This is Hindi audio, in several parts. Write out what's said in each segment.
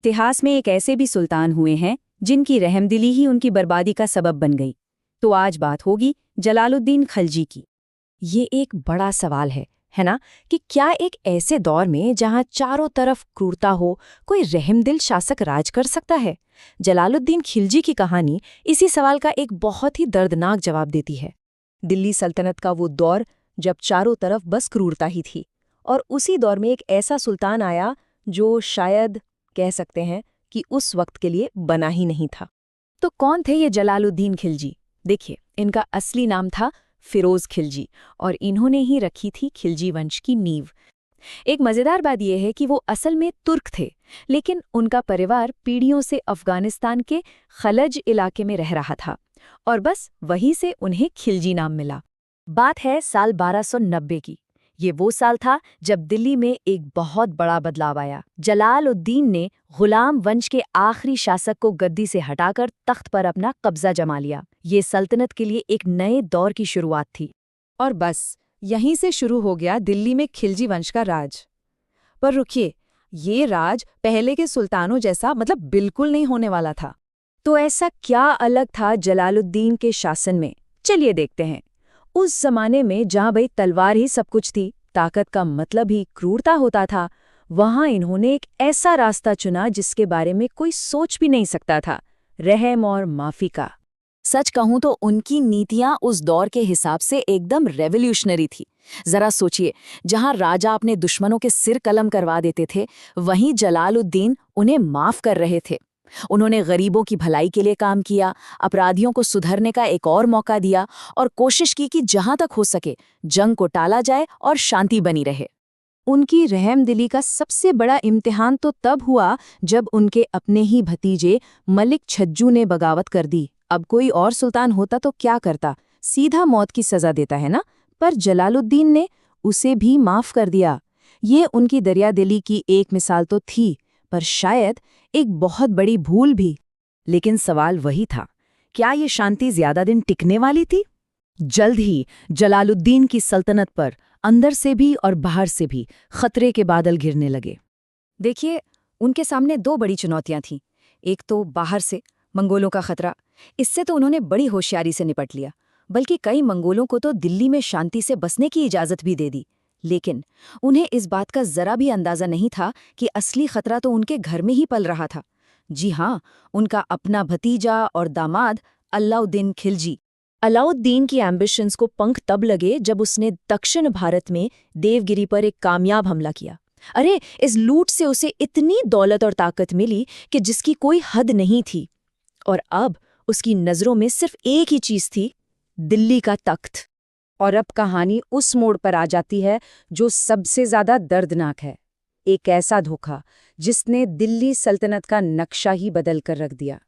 इतिहास में एक ऐसे भी सुल्तान हुए हैं जिनकी रहमदिली ही उनकी बर्बादी का सबब बन गई। तो आज बात होगी जलालुद्दीन खिलजी की। ये एक बड़ा सवाल है ना, कि क्या एक ऐसे दौर में जहां चारों तरफ क्रूरता हो, कोई रहमदिल शासक राज कर सकता है? जलालुद्दीन खिलजी की कहानी इसी सवाल का एक बहुत ही दर्दनाक जवाब देती है। दिल्ली सल्तनत का वो दौर जब चारों तरफ बस क्रूरता ही थी, और उसी दौर में एक ऐसा सुल्तान आया जो शायद कह सकते हैं कि उस वक्त के लिए बना ही नहीं था। तो कौन थे ये जलालुद्दीन खिलजी? देखिए, इनका असली नाम था फिरोज खिलजी, और इन्होंने ही रखी थी खिलजी वंश की नींव। एक मजेदार बात यह है कि वो असल में तुर्क थे, लेकिन उनका परिवार पीढ़ियों से अफगानिस्तान के खलज इलाके में रह रहा था, और बस वहीं से उन्हें खिलजी नाम मिला। बात है साल 1290 की। ये वो साल था जब दिल्ली में एक बहुत बड़ा बदलाव आया। जलालुद्दीन ने गुलाम वंश के आखिरी शासक को गद्दी से हटाकर तख्त पर अपना कब्जा जमा लिया। ये सल्तनत के लिए एक नए दौर की शुरुआत थी। और बस यहीं से शुरू हो गया दिल्ली में खिलजी वंश का राज। पर रुकिए, ये राज पहले के सुल्तानों जैसा बिल्कुल नहीं होने वाला था। तो ऐसा क्या अलग था जलालुद्दीन के शासन में? चलिए देखते हैं। उस जमाने में जहां भाई तलवार ही सब कुछ थी, ताकत का मतलब ही क्रूरता होता था, वहां इन्होंने एक ऐसा रास्ता चुना जिसके बारे में कोई सोच भी नहीं सकता था, रहम और माफी का। सच कहूं तो उनकी नीतियां उस दौर के हिसाब से एकदम रेवोल्यूशनरी थी। जरा सोचिए, जहां राजा अपने दुश्मनों के सिर कलम करवा देते थे, वहीं जलालुद्दीन उन्हें माफ कर रहे थे। उन्होंने गरीबों की भलाई के लिए काम किया, अपराधियों को सुधरने का एक और मौका दिया, और कोशिश की कि जहां तक हो सके जंग को टाला जाए और शांति बनी रहे। उनकी रहमदिली का सबसे बड़ा इम्तिहान तो तब हुआ जब उनके अपने ही भतीजे मलिक छज्जू ने बगावत कर दी। अब कोई और सुल्तान होता तो क्या करता? सीधा मौत की सजा देता, है ना? पर जलालुद्दीन ने उसे भी माफ कर दिया। ये उनकी दरियादिली की एक मिसाल तो थी, पर शायद एक बहुत बड़ी भूल भी। लेकिन सवाल वही था, क्या ये शांति ज्यादा दिन टिकने वाली थी? जल्द ही जलालुद्दीन की सल्तनत पर अंदर से भी और बाहर से भी खतरे के बादल घिरने लगे। देखिए, उनके सामने दो बड़ी चुनौतियां थीं। एक तो बाहर से मंगोलों का खतरा। इससे तो उन्होंने बड़ी होशियारी से निपट लिया, बल्कि कई मंगोलों को तो दिल्ली में शांति से बसने की इजाजत भी दे दी। लेकिन उन्हें इस बात का जरा भी अंदाजा नहीं था कि असली खतरा तो उनके घर में ही पल रहा था। जी हाँ, उनका अपना भतीजा और दामाद अलाउद्दीन खिलजी। अलाउद्दीन की एम्बिशंस को पंख तब लगे जब उसने दक्षिण भारत में देवगिरी पर एक कामयाब हमला किया। अरे, इस लूट से उसे इतनी दौलत और ताकत मिली कि जिसकी कोई हद नहीं थी। और अब उसकी नजरों में सिर्फ एक ही चीज थी, दिल्ली का तख्त। और अब कहानी उस मोड़ पर आ जाती है जो सबसे ज्यादा दर्दनाक है। एक ऐसा धोखा जिसने दिल्ली सल्तनत का नक्शा ही बदल कर रख दिया।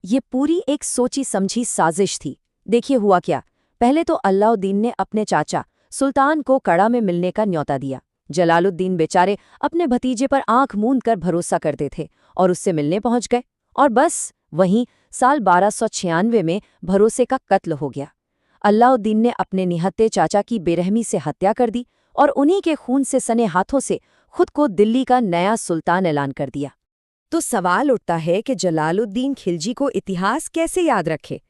ये पूरी एक सोची समझी साजिश थी। देखिए हुआ क्या। पहले तो अलाउद्दीन ने अपने चाचा सुल्तान को कड़ा में मिलने का न्योता दिया। जलालुद्दीन बेचारे अपने भतीजे पर आंख मूंद कर भरोसा करते थे और उससे मिलने पहुंच गए। और बस वहीं साल 1296 में भरोसे का कत्ल हो गया। अलाउद्दीन ने अपने निहत्थे चाचा की बेरहमी से हत्या कर दी और उन्हीं के खून से सने हाथों से खुद को दिल्ली का नया सुल्तान ऐलान कर दिया। तो सवाल उठता है कि जलालुद्दीन खिलजी को इतिहास कैसे याद रखे?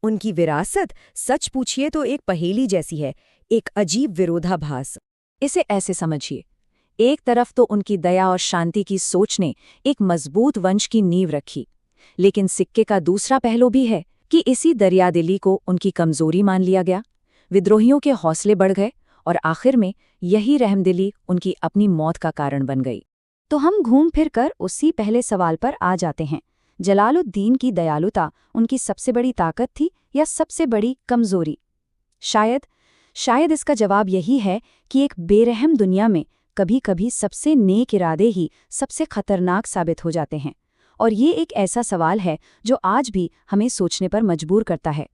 उनकी विरासत सच पूछिए तो एक पहेली जैसी है, एक अजीब विरोधाभास। इसे ऐसे समझिए, एक तरफ तो उनकी दया और शांति की सोच ने एक मजबूत वंश की नींव रखी, लेकिन सिक्के का दूसरा पहलू भी है कि इसी दरियादिली को उनकी कमजोरी मान लिया गया। विद्रोहियों के हौसले बढ़ गए और आखिर में यही रहमदिली उनकी अपनी मौत का कारण बन गई। तो हम घूम फिर कर उसी पहले सवाल पर आ जाते हैं। जलालुद्दीन की दयालुता उनकी सबसे बड़ी ताकत थी या सबसे बड़ी कमजोरी? शायद इसका जवाब यही है कि एक बेरहम दुनिया में कभी-कभी सबसे नेक इरादे ही सबसे खतरनाक साबित हो जाते हैं। और ये एक ऐसा सवाल है जो आज भी हमें सोचने पर मजबूर करता है।